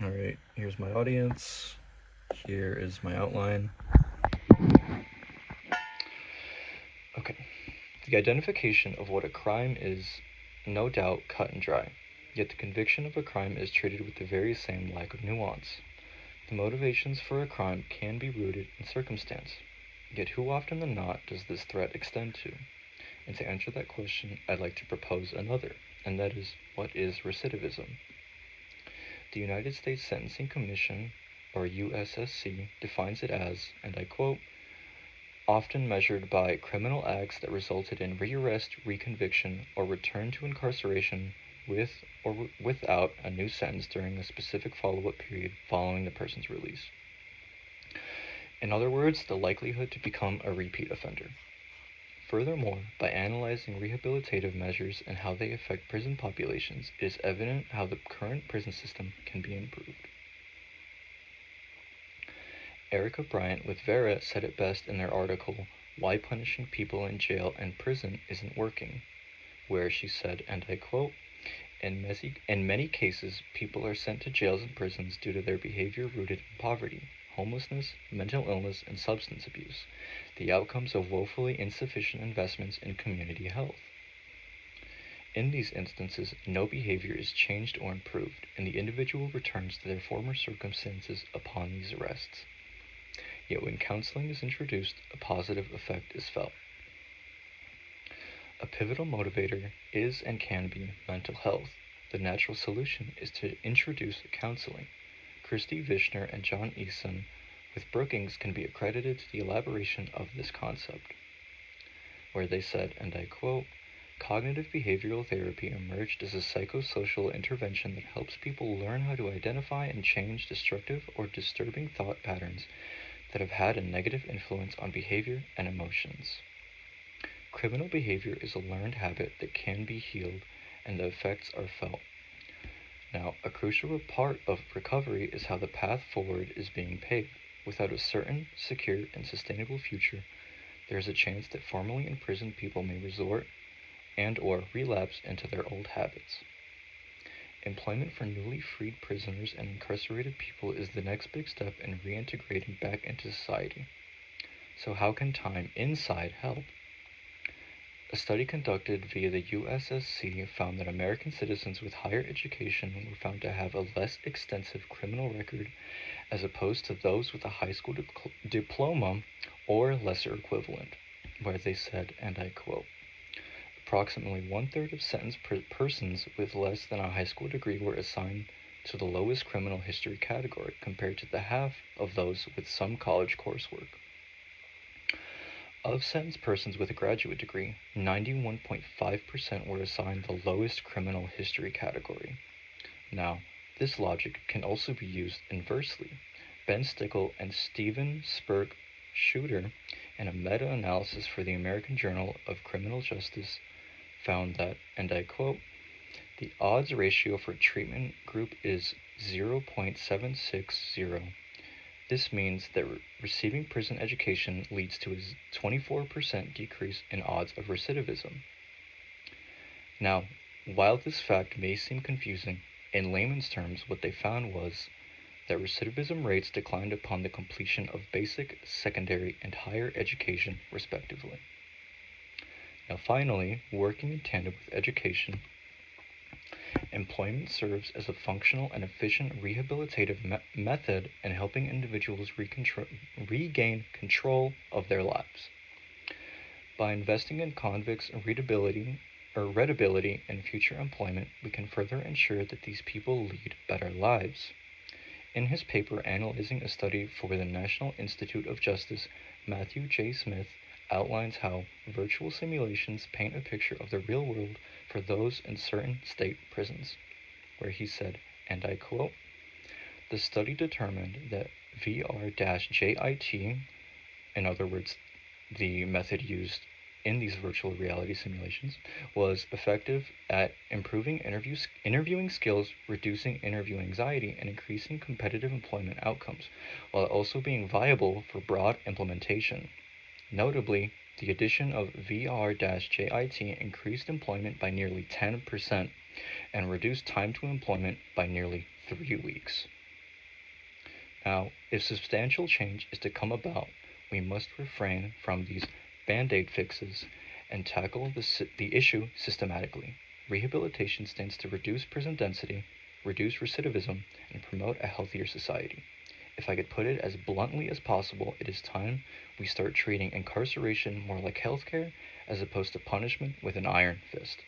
Alright, here's my audience. Here is my outline. Okay, the identification of what a crime is no doubt cut and dry, yet the conviction of a crime is treated with the very same lack of nuance. The motivations for a crime can be rooted in circumstance, yet who often than not does this threat extend to? And to answer that question, I'd like to propose another, and that is, what is recidivism? The United States Sentencing Commission, or USSC, defines it as, and I quote, often measured by criminal acts that resulted in rearrest, reconviction, or return to incarceration with or without a new sentence during a specific follow-up period following the person's release. In other words, the likelihood to become a repeat offender. Furthermore, by analyzing rehabilitative measures and how they affect prison populations, it is evident how the current prison system can be improved. Erica Bryant with Vera said it best in their article, Why Punishing People in Jail and Prison Isn't Working, where she said, and I quote, in many cases, people are sent to jails and prisons due to their behavior rooted in poverty, homelessness, mental illness, and substance abuse, the outcomes of woefully insufficient investments in community health. In these instances, no behavior is changed or improved, and the individual returns to their former circumstances upon these arrests. Yet when counseling is introduced, a positive effect is felt. A pivotal motivator is and can be mental health. The natural solution is to introduce counseling. Christy Vishner and John Eason with Brookings can be accredited to the elaboration of this concept, where they said, and I quote, cognitive behavioral therapy emerged as a psychosocial intervention that helps people learn how to identify and change destructive or disturbing thought patterns that have had a negative influence on behavior and emotions. Criminal behavior is a learned habit that can be healed, and the effects are felt. Now, a crucial part of recovery is how the path forward is being paved. Without a certain, secure, and sustainable future, there is a chance that formerly imprisoned people may resort and or relapse into their old habits. Employment for newly freed prisoners and incarcerated people is the next big step in reintegrating back into society. So how can time inside help? A study conducted via the USSC found that American citizens with higher education were found to have a less extensive criminal record as opposed to those with a high school diploma or lesser equivalent, where they said, and I quote, approximately one-third of sentenced persons with less than a high school degree were assigned to the lowest criminal history category compared to the half of those with some college coursework. Of sentenced persons with a graduate degree, 91.5% were assigned the lowest criminal history category. Now, this logic can also be used inversely. Ben Stickle and Stephen Spurk Shooter, in a meta-analysis for the American Journal of Criminal Justice, found that, and I quote, the odds ratio for treatment group is 0.760. This means that receiving prison education leads to a 24% decrease in odds of recidivism. Now, while this fact may seem confusing, in layman's terms, what they found was that recidivism rates declined upon the completion of basic, secondary, and higher education, respectively. Now finally, working in tandem with education, employment serves as a functional and efficient rehabilitative method in helping individuals regain control of their lives. By investing in convicts' readability and future employment, we can further ensure that these people lead better lives. In his paper analyzing a study for the National Institute of Justice, Matthew J. Smith outlines how virtual simulations paint a picture of the real world for those in certain state prisons, where he said, and I quote, the study determined that VR-JIT, in other words, the method used in these virtual reality simulations, was effective at improving interviewing skills, reducing interview anxiety, and increasing competitive employment outcomes, while also being viable for broad implementation. Notably, the addition of VR-JIT increased employment by nearly 10% and reduced time to employment by nearly 3 weeks. Now, if substantial change is to come about, we must refrain from these band-aid fixes and tackle the issue systematically. Rehabilitation stands to reduce prison density, reduce recidivism, and promote a healthier society. If I could put it as bluntly as possible, it is time we start treating incarceration more like healthcare as opposed to punishment with an iron fist.